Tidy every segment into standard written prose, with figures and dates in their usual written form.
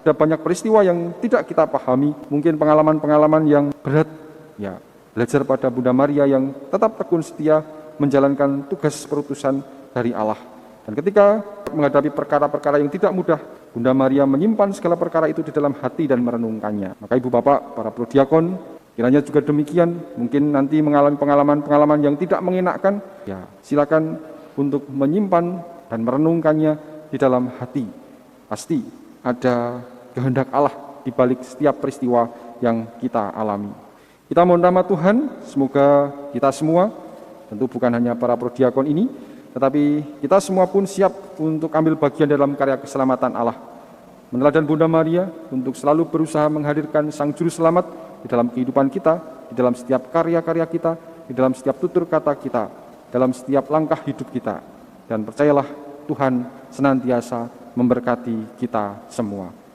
Ada banyak peristiwa yang tidak kita pahami, mungkin pengalaman-pengalaman yang berat. Ya, belajar pada Bunda Maria yang tetap tekun setia menjalankan tugas perutusan dari Allah. Dan ketika menghadapi perkara-perkara yang tidak mudah, Bunda Maria menyimpan segala perkara itu di dalam hati dan merenungkannya. Maka Ibu Bapak, para prodiakon, kiranya juga demikian. Mungkin nanti mengalami pengalaman-pengalaman yang tidak mengenakkan, ya silakan untuk menyimpan dan merenungkannya di dalam hati. Pasti ada kehendak Allah di balik setiap peristiwa yang kita alami. Kita mohon rahmat Tuhan, semoga kita semua, tentu bukan hanya para prodiakon ini, tetapi kita semua pun siap untuk ambil bagian dalam karya keselamatan Allah. Meneladan Bunda Maria untuk selalu berusaha menghadirkan Sang Juru Selamat di dalam kehidupan kita, di dalam setiap karya-karya kita, di dalam setiap tutur kata kita, dalam setiap langkah hidup kita. Dan percayalah Tuhan senantiasa memberkati kita semua.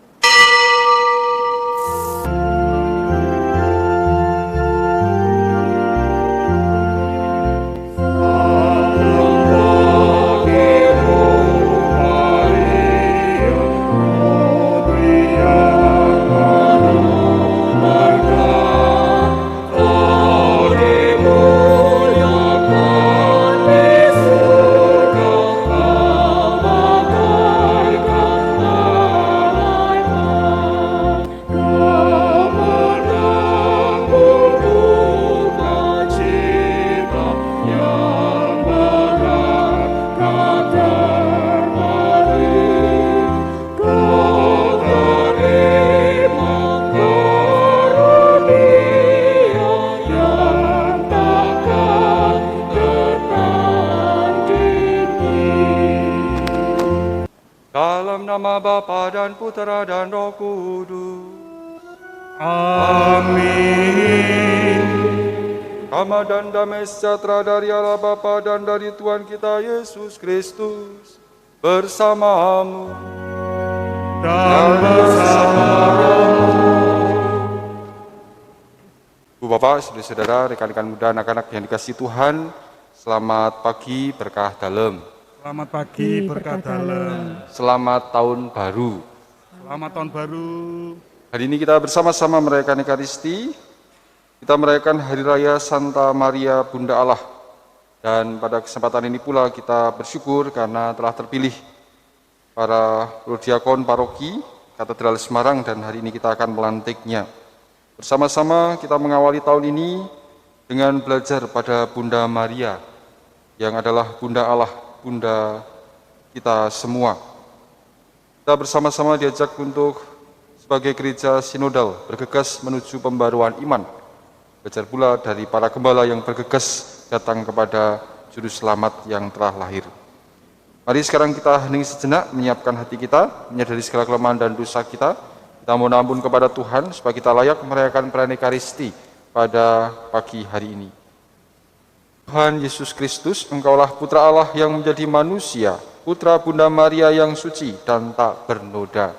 Dalam nama Bapa dan Putera dan Roh Kudus. Amin. Rahmat dan damai sejahtera dari Allah Bapa dan dari Tuhan kita Yesus Kristus bersamamu Dan bersama Ibu Bapak, saudara-saudara, rekan-rekan muda, anak-anak yang dikasihi Tuhan, selamat pagi berkah dalem. Selamat pagi berkat dalam. Selamat tahun baru. Selamat tahun baru. Hari ini kita bersama-sama merayakan Ekaristi. Kita merayakan Hari Raya Santa Maria Bunda Allah. Dan pada kesempatan ini pula kita bersyukur karena telah terpilih para prodiakon paroki Katedral Semarang, dan hari ini kita akan melantiknya. Bersama-sama kita mengawali tahun ini dengan belajar pada Bunda Maria yang adalah Bunda Allah, Bunda kita semua. Kita bersama-sama diajak untuk sebagai gereja sinodal bergegas menuju pembaruan iman. Belajar pula dari para gembala yang bergegas datang kepada Juru Selamat yang telah lahir. Mari sekarang kita hening sejenak, menyiapkan hati kita, menyadari segala kelemahan dan dosa kita. Kita mohon ampun kepada Tuhan supaya kita layak merayakan perayaan Ekaristi pada pagi hari ini. Tuhan Yesus Kristus, Engkaulah Putra Allah yang menjadi manusia, Putra Bunda Maria yang suci dan tak bernoda.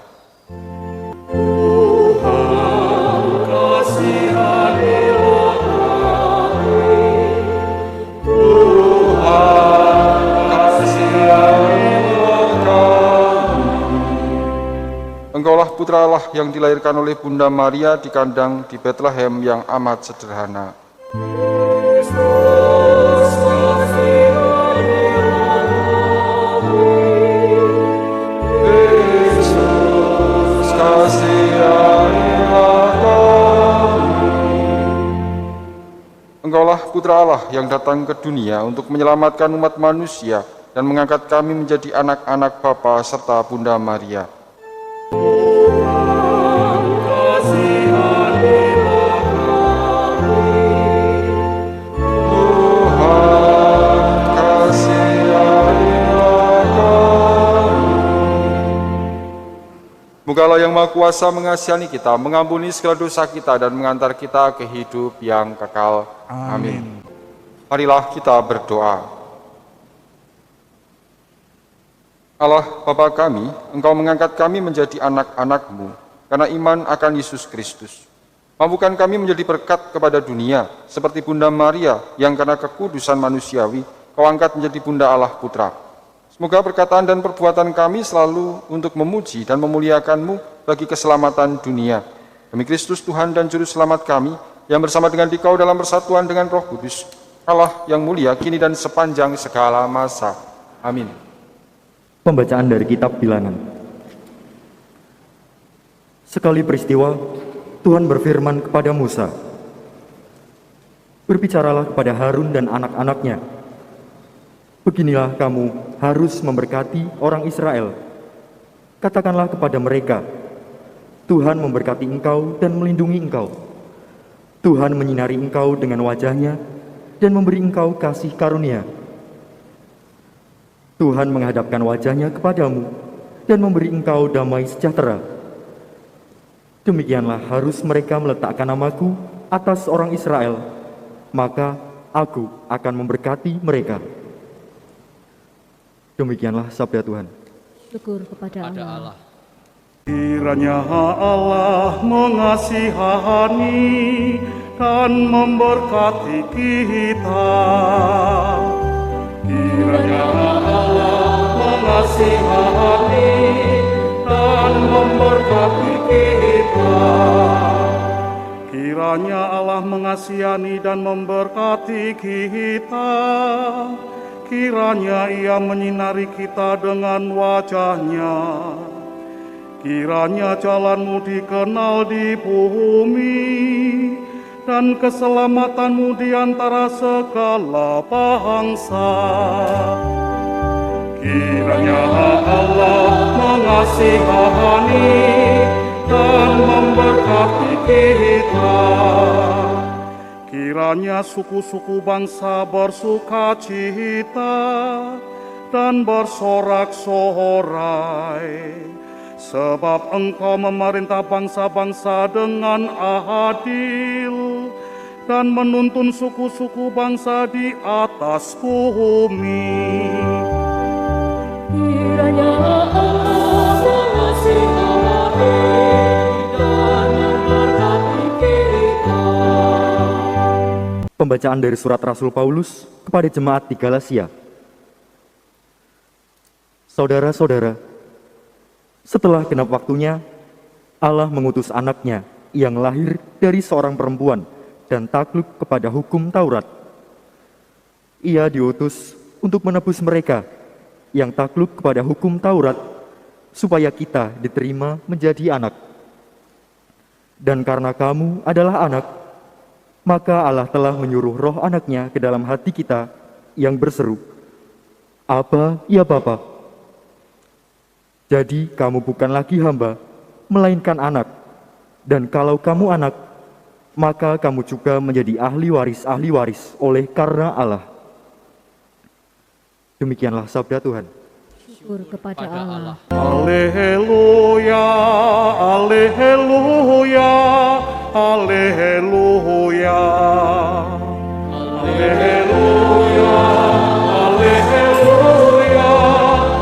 Engkaulah Putra Allah yang dilahirkan oleh Bunda Maria di kandang di Bethlehem yang amat sederhana. Engkaulah Putra Allah yang datang ke dunia untuk menyelamatkan umat manusia dan mengangkat kami menjadi anak-anak Bapa serta Bunda Maria. Semoga Allah yang Maha Kuasa mengasihani kita, mengampuni segala dosa kita, dan mengantar kita ke hidup yang kekal. Amin. Marilah kita berdoa. Allah Bapa kami, Engkau mengangkat kami menjadi anak-anak-Mu karena iman akan Yesus Kristus. Mampukan kami menjadi berkat kepada dunia, seperti Bunda Maria yang karena kekudusan manusiawi, Kau angkat menjadi Bunda Allah Putra. Semoga perkataan dan perbuatan kami selalu untuk memuji dan memuliakan-Mu bagi keselamatan dunia. Demi Kristus Tuhan dan Juru Selamat kami, yang bersama dengan Dikau dalam persatuan dengan Roh Kudus, Allah yang mulia kini dan sepanjang segala masa. Amin. Pembacaan dari Kitab Bilangan. Sekali peristiwa, Tuhan berfirman kepada Musa, "Berbicaralah kepada Harun dan anak-anaknya. Beginilah kamu harus memberkati orang Israel. Katakanlah kepada mereka, Tuhan memberkati engkau dan melindungi engkau. Tuhan menyinari engkau dengan wajahnya dan memberi engkau kasih karunia. Tuhan menghadapkan wajahnya kepadamu dan memberi engkau damai sejahtera. Demikianlah harus mereka meletakkan namaku atas orang Israel, maka aku akan memberkati mereka." Demikianlah sabda Tuhan. Syukur kepada Allah. Kiranya Allah mengasihani dan memberkati kita. Kiranya Allah mengasihani dan memberkati kita. Kiranya Allah mengasihani dan memberkati kita. Kiranya Ia menyinari kita dengan wajah-Nya. Kiranya jalan-Mu dikenal di bumi, dan keselamatan-Mu di antara segala bangsa. Kiranya Allah mengasihani dan memberkati kita. Kiranya suku-suku bangsa bersukacita dan bersorak-sorai, sebab Engkau memerintah bangsa-bangsa dengan adil dan menuntun suku-suku bangsa di atas bumi. Kiranya Allah mengasihani dan memberkati kita. Pembacaan dari surat Rasul Paulus kepada jemaat di Galatia. Saudara-saudara, setelah genap waktunya, Allah mengutus anaknya yang lahir dari seorang perempuan dan takluk kepada hukum Taurat. Ia diutus untuk menebus mereka yang takluk kepada hukum Taurat, supaya kita diterima menjadi anak. Dan karena kamu adalah anak, maka Allah telah menyuruh roh anaknya ke dalam hati kita yang berseru, "Aba, ya Bapa." Jadi kamu bukan lagi hamba, melainkan anak. Dan kalau kamu anak, maka kamu juga menjadi ahli waris oleh karena Allah. Demikianlah sabda Tuhan. Syukur kepada Allah. Alleluia, alleluia, alleluia. Alleluia, alleluia,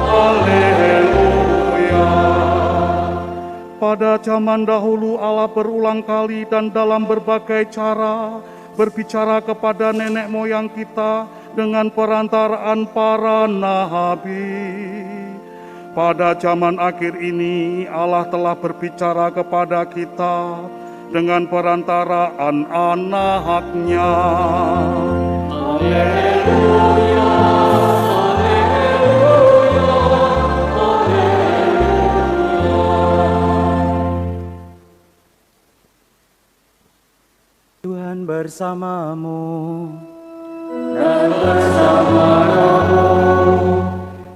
alleluia. Pada zaman dahulu Allah berulang kali dan dalam berbagai cara berbicara kepada nenek moyang kita dengan perantaraan para nabi. Pada zaman akhir ini Allah telah berbicara kepada kita dengan perantaraan anak-Nya. Alleluia, alleluia, alleluia. Tuhan bersamamu Dan bersama rohmu.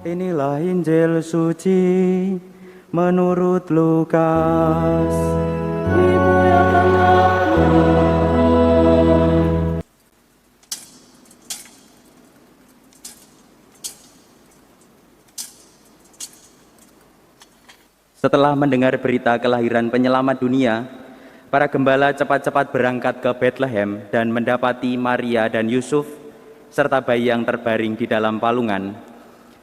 Inilah Injil suci menurut Lukas. Setelah mendengar berita kelahiran penyelamat dunia, para gembala cepat-cepat berangkat ke Bethlehem dan mendapati Maria dan Yusuf serta bayi yang terbaring di dalam palungan.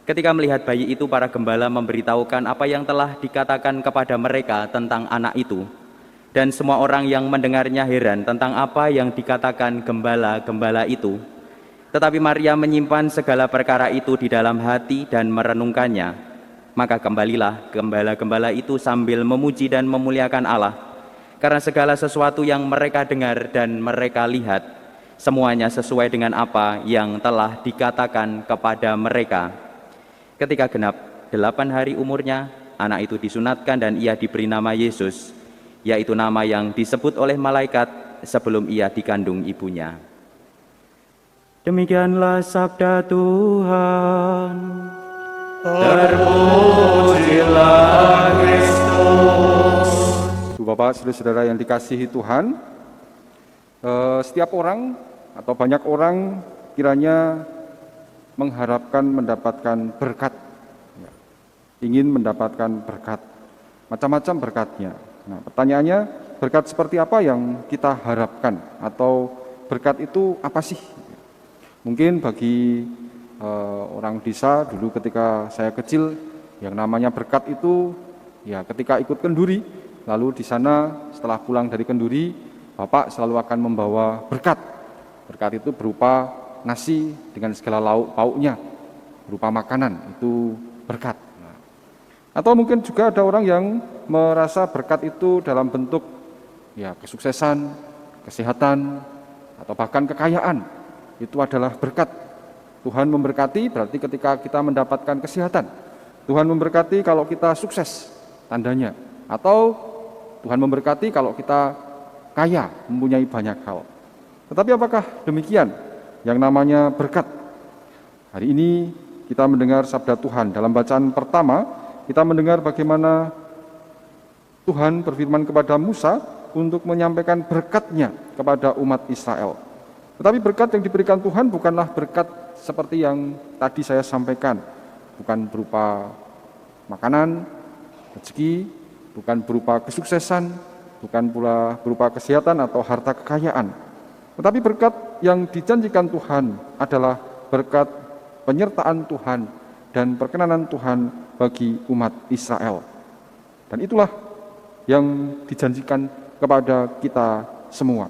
Ketika melihat bayi itu, para gembala memberitahukan apa yang telah dikatakan kepada mereka tentang anak itu. Dan semua orang yang mendengarnya heran tentang apa yang dikatakan gembala-gembala itu. Tetapi Maria menyimpan segala perkara itu di dalam hati dan merenungkannya. Maka kembalilah gembala-gembala itu sambil memuji dan memuliakan Allah, karena segala sesuatu yang mereka dengar dan mereka lihat, semuanya sesuai dengan apa yang telah dikatakan kepada mereka. Ketika genap 8 hari umurnya, anak itu disunatkan dan ia diberi nama Yesus, yaitu nama yang disebut oleh malaikat sebelum ia dikandung ibunya. Demikianlah sabda Tuhan. Terpujilah Kristus. Ibu Bapak, saudara-saudara yang dikasihi Tuhan, setiap orang atau banyak orang kiranya mengharapkan mendapatkan berkat, ingin mendapatkan berkat, macam-macam berkatnya. Nah, pertanyaannya, berkat seperti apa yang kita harapkan, atau berkat itu apa sih? Mungkin bagi orang desa dulu ketika saya kecil, yang namanya berkat itu ya ketika ikut kenduri, lalu di sana setelah pulang dari kenduri, Bapak selalu akan membawa berkat. Berkat itu berupa nasi dengan segala lauk pauknya, berupa makanan, itu berkat. Atau mungkin juga ada orang yang merasa berkat itu dalam bentuk ya kesuksesan, kesehatan, atau bahkan kekayaan. Itu adalah berkat. Tuhan memberkati berarti ketika kita mendapatkan kesehatan. Tuhan memberkati kalau kita sukses, tandanya. Atau Tuhan memberkati kalau kita kaya, mempunyai banyak hal. Tetapi apakah demikian yang namanya berkat? Hari ini kita mendengar sabda Tuhan. Dalam bacaan pertama, kita mendengar bagaimana Tuhan berfirman kepada Musa untuk menyampaikan berkat-Nya kepada umat Israel. Tetapi berkat yang diberikan Tuhan bukanlah berkat seperti yang tadi saya sampaikan, bukan berupa makanan, rezeki, bukan berupa kesuksesan, bukan pula berupa kesehatan atau harta kekayaan. Tetapi berkat yang dijanjikan Tuhan adalah berkat penyertaan Tuhan dan perkenanan Tuhan bagi umat Israel. Dan itulah yang dijanjikan kepada kita semua.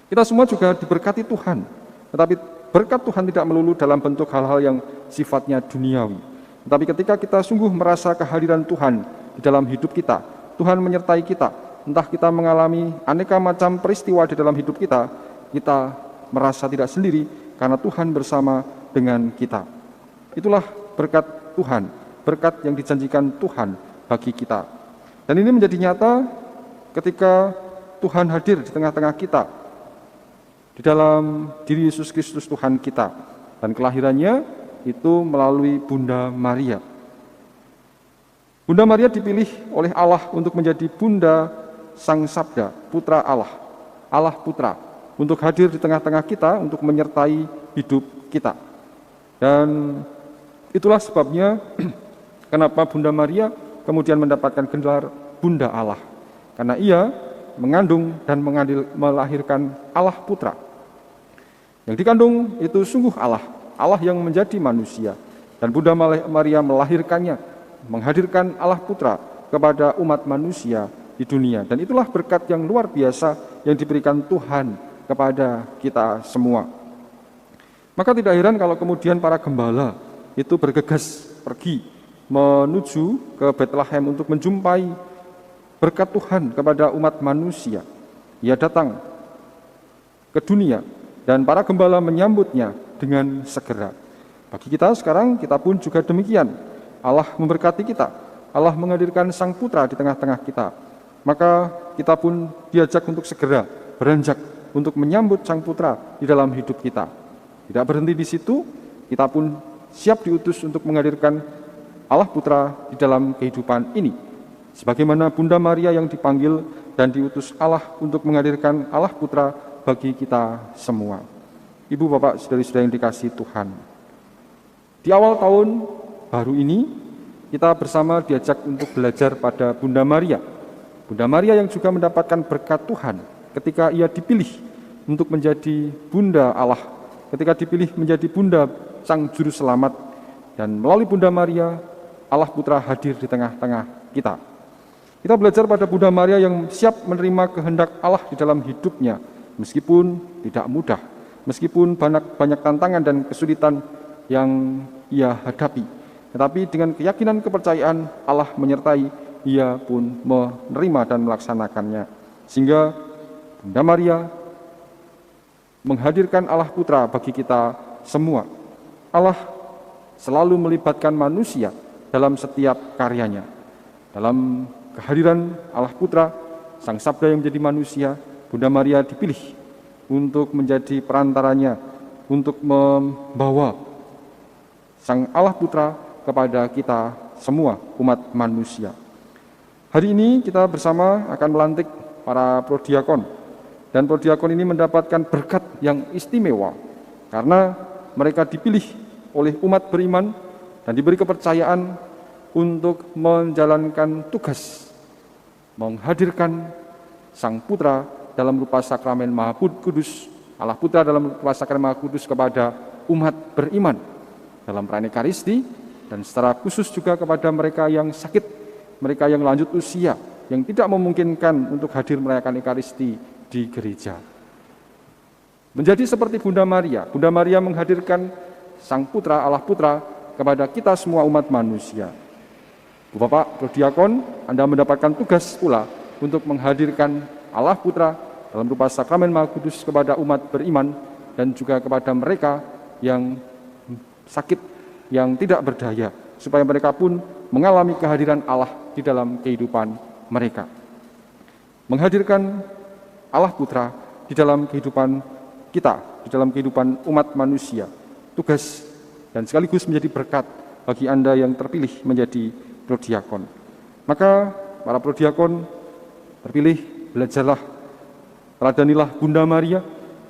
Kita semua juga diberkati Tuhan, tetapi berkat Tuhan tidak melulu dalam bentuk hal-hal yang sifatnya duniawi. Tetapi ketika kita sungguh merasa kehadiran Tuhan di dalam hidup kita, Tuhan menyertai kita, entah kita mengalami aneka macam peristiwa di dalam hidup kita merasa tidak sendiri karena Tuhan bersama dengan kita. Itulah berkat Tuhan, berkat yang dijanjikan Tuhan bagi kita. Dan ini menjadi nyata ketika Tuhan hadir di tengah-tengah kita, di dalam diri Yesus Kristus Tuhan kita, dan kelahirannya itu melalui Bunda Maria. Bunda Maria dipilih oleh Allah untuk menjadi Bunda Sang Sabda, Putra Allah, Allah Putra, untuk hadir di tengah-tengah kita, untuk menyertai hidup kita. Dan itulah sebabnya kenapa Bunda Maria kemudian mendapatkan gelar Bunda Allah, karena ia mengandung dan melahirkan Allah Putra. Yang dikandung itu sungguh Allah, Allah yang menjadi manusia. Dan Bunda Maria melahirkannya, menghadirkan Allah Putra kepada umat manusia di dunia. Dan itulah berkat yang luar biasa yang diberikan Tuhan kepada kita semua. Maka tidak heran kalau kemudian para gembala itu bergegas pergi menuju ke Bethlehem untuk menjumpai berkat Tuhan kepada umat manusia. Ia datang ke dunia dan para gembala menyambutnya dengan segera. Bagi kita sekarang, kita pun juga demikian. Allah memberkati kita, Allah menghadirkan Sang Putra di tengah-tengah kita. Maka kita pun diajak untuk segera beranjak untuk menyambut Sang Putra di dalam hidup kita. Tidak berhenti di situ, kita pun siap diutus untuk menghadirkan Allah Putra di dalam kehidupan ini. Sebagaimana Bunda Maria yang dipanggil dan diutus Allah untuk menghadirkan Allah Putra bagi kita semua. Ibu, Bapak, saudari-saudari yang dikasihi Tuhan. Di awal tahun baru ini, kita bersama diajak untuk belajar pada Bunda Maria. Bunda Maria yang juga mendapatkan berkat Tuhan ketika ia dipilih untuk menjadi Bunda Allah, ketika dipilih menjadi Bunda Sang Juru Selamat, dan melalui Bunda Maria, Allah Putra hadir di tengah-tengah kita. Kita belajar pada Bunda Maria yang siap menerima kehendak Allah di dalam hidupnya, meskipun tidak mudah, meskipun banyak tantangan dan kesulitan yang ia hadapi. tetapi dengan keyakinan kepercayaan Allah menyertai, ia pun menerima dan melaksanakannya. Sehingga Bunda Maria menghadirkan Allah Putra bagi kita semua. Allah selalu melibatkan manusia dalam setiap karyanya. Dalam kehadiran Allah Putra, Sang Sabda yang menjadi manusia, Bunda Maria dipilih untuk menjadi perantaranya, untuk membawa Sang Allah Putra kepada kita semua umat manusia. Hari ini kita bersama akan melantik para prodiakon, dan prodiakon ini mendapatkan berkat yang istimewa karena mereka dipilih oleh umat beriman dan diberi kepercayaan untuk menjalankan tugas menghadirkan Sang Putra dalam rupa sakramen Maha Kudus, Allah Putra dalam rupa sakramen Maha Kudus kepada umat beriman dalam perayaan Ekaristi, dan secara khusus juga kepada mereka yang sakit, mereka yang lanjut usia, yang tidak memungkinkan untuk hadir merayakan Ekaristi di gereja. Menjadi seperti Bunda Maria menghadirkan Sang Putra, Allah Putra kepada kita semua umat manusia. Bapak Prodiakon, Anda mendapatkan tugas pula untuk menghadirkan Allah Putra dalam rupa sakramen Maha Kudus kepada umat beriman dan juga kepada mereka yang sakit, yang tidak berdaya, supaya mereka pun mengalami kehadiran Allah di dalam kehidupan mereka. Menghadirkan Allah Putra di dalam kehidupan kita, di dalam kehidupan umat manusia, tugas dan sekaligus menjadi berkat bagi Anda yang terpilih menjadi prodiakon. Maka para prodiakon terpilih, belajarlah, teladanilah Bunda Maria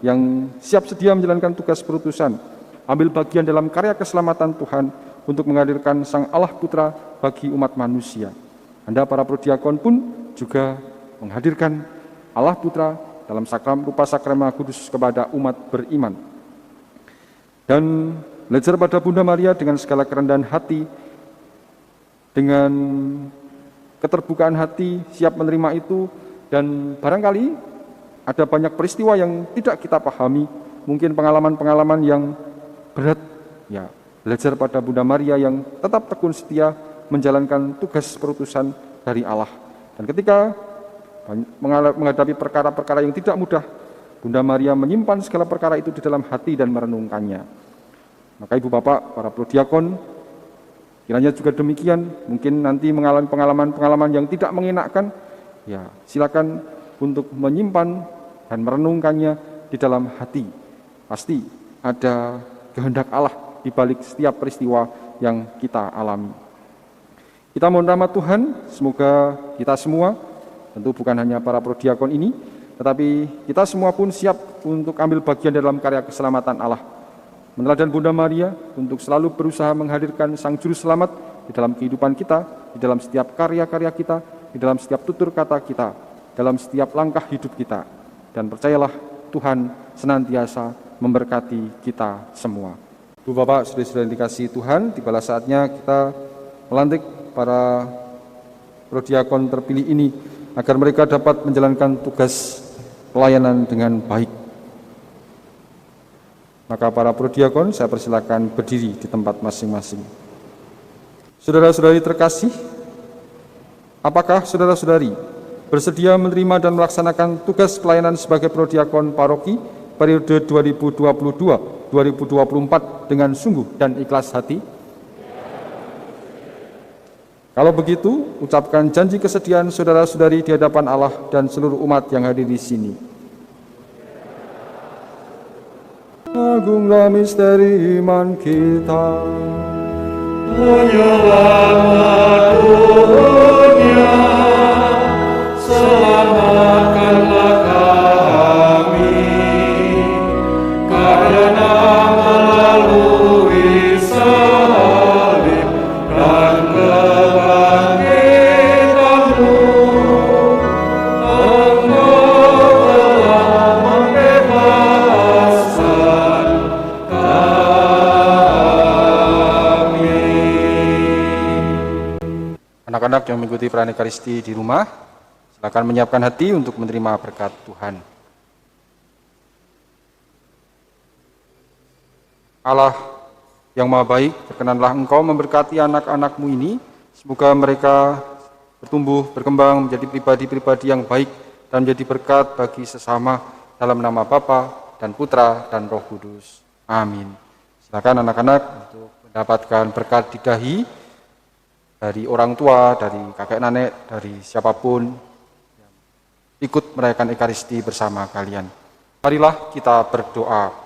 yang siap sedia menjalankan tugas perutusan, ambil bagian dalam karya keselamatan Tuhan untuk menghadirkan Sang Allah Putra bagi umat manusia. Anda para prodiakon pun juga menghadirkan Allah Putra dalam rupa sakramen Maha Kudus kepada umat beriman. Dan belajar pada Bunda Maria dengan segala kerendahan hati, dengan keterbukaan hati, siap menerima itu, dan barangkali ada banyak peristiwa yang tidak kita pahami, mungkin pengalaman-pengalaman yang berat, ya belajar pada Bunda Maria yang tetap tekun setia menjalankan tugas perutusan dari Allah. Dan ketika menghadapi perkara-perkara yang tidak mudah, Bunda Maria menyimpan segala perkara itu di dalam hati dan merenungkannya. Maka Ibu Bapak, para prodiakon, kiranya juga demikian, mungkin nanti mengalami pengalaman-pengalaman yang tidak mengenakkan, ya silakan untuk menyimpan dan merenungkannya di dalam hati. Pasti ada kehendak Allah di balik setiap peristiwa yang kita alami. Kita mohon rahmat Tuhan, semoga kita semua, tentu bukan hanya para prodiakon ini, tetapi kita semua pun siap untuk ambil bagian dalam karya keselamatan Allah. Meneladan Bunda Maria untuk selalu berusaha menghadirkan Sang Juru Selamat di dalam kehidupan kita, di dalam setiap karya-karya kita, di dalam setiap tutur kata kita, dalam setiap langkah hidup kita. Dan percayalah Tuhan senantiasa memberkati kita semua. Ibu Bapak, saudara-saudara yang dikasihi Tuhan, tibalah saatnya kita melantik para prodiakon terpilih ini agar mereka dapat menjalankan tugas pelayanan dengan baik. Maka para prodiakon, saya persilakan berdiri di tempat masing-masing. Saudara-saudari terkasih, apakah saudara-saudari bersedia menerima dan melaksanakan tugas pelayanan sebagai prodiakon paroki periode 2022-2024 dengan sungguh dan ikhlas hati? Kalau begitu, ucapkan janji kesediaan saudara-saudari di hadapan Allah dan seluruh umat yang hadir di sini. Agunglah misteri iman kita, Penyelamat dunia, selamatkanlah kami, karena melalui salib dan kebangkitan-Mu, Engkau telah membebaskan kami. Anak-anak yang mengikuti perayaan Ekaristi di rumah, silakan menyiapkan hati untuk menerima berkat Tuhan. Allah yang Maha Baik, berkenanlah Engkau memberkati anak-anak-Mu ini, semoga mereka bertumbuh, berkembang menjadi pribadi-pribadi yang baik dan menjadi berkat bagi sesama, dalam nama Bapa dan Putra dan Roh Kudus. Amin. Silakan anak-anak untuk mendapatkan berkat di dahi dari orang tua, dari kakek nenek, dari siapapun yang ikut merayakan Ekaristi bersama kalian. Marilah kita berdoa.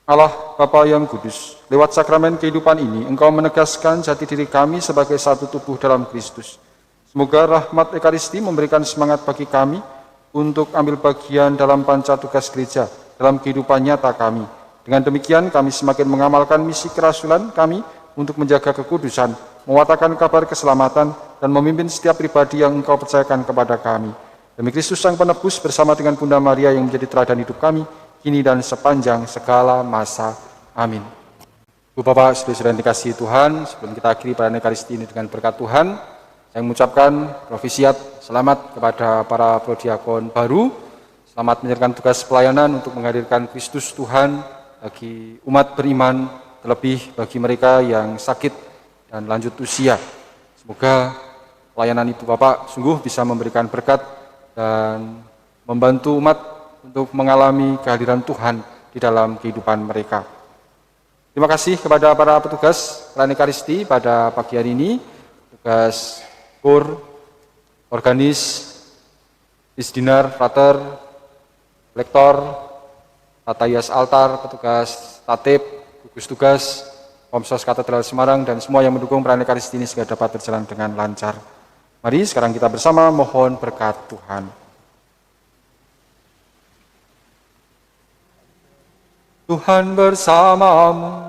Allah Bapa yang kudus, lewat sakramen kehidupan ini, Engkau menegaskan jati diri kami sebagai satu tubuh dalam Kristus. Semoga rahmat Ekaristi memberikan semangat bagi kami untuk ambil bagian dalam panca tugas gereja dalam kehidupan nyata kami. Dengan demikian kami semakin mengamalkan misi kerasulan kami untuk menjaga kekudusan, mewartakan kabar keselamatan, dan memimpin setiap pribadi yang Engkau percayakan kepada kami. Demi Kristus Sang Penebus bersama dengan Bunda Maria yang menjadi teladan hidup kami, kini dan sepanjang segala masa. Amin. Ibu Bapak, saudara-saudara yang dikasihi Tuhan, sebelum kita akhiri perayaan Ekaristi ini dengan berkat Tuhan, saya mengucapkan provisiat selamat kepada para prodiakon baru, selamat menjalankan tugas pelayanan untuk menghadirkan Kristus Tuhan bagi umat beriman, terlebih bagi mereka yang sakit dan lanjut usia. Semoga pelayanan Ibu Bapak sungguh bisa memberikan berkat dan membantu umat untuk mengalami kehadiran Tuhan di dalam kehidupan mereka. Terima kasih kepada para petugas perayaan Ekaristi pada pagi hari ini, petugas KUR, organis, Isdinar, Frater, Lektor, Tatayas Altar, petugas Tatib, gugus tugas, Komsos Katedral Semarang, dan semua yang mendukung perayaan Ekaristi ini sehingga dapat berjalan dengan lancar. Mari sekarang kita bersama mohon berkat Tuhan. Tuhan bersamamu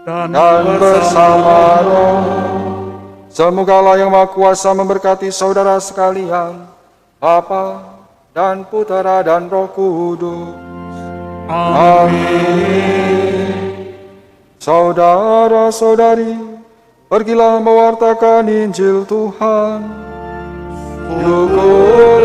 dan bersama rohmu. Semoga Allah yang Maha Kuasa memberkati saudara sekalian, Bapa dan Putera dan Roh Kudus. Amin. Saudara-saudari, pergilah mewartakan Injil Tuhan. Syukur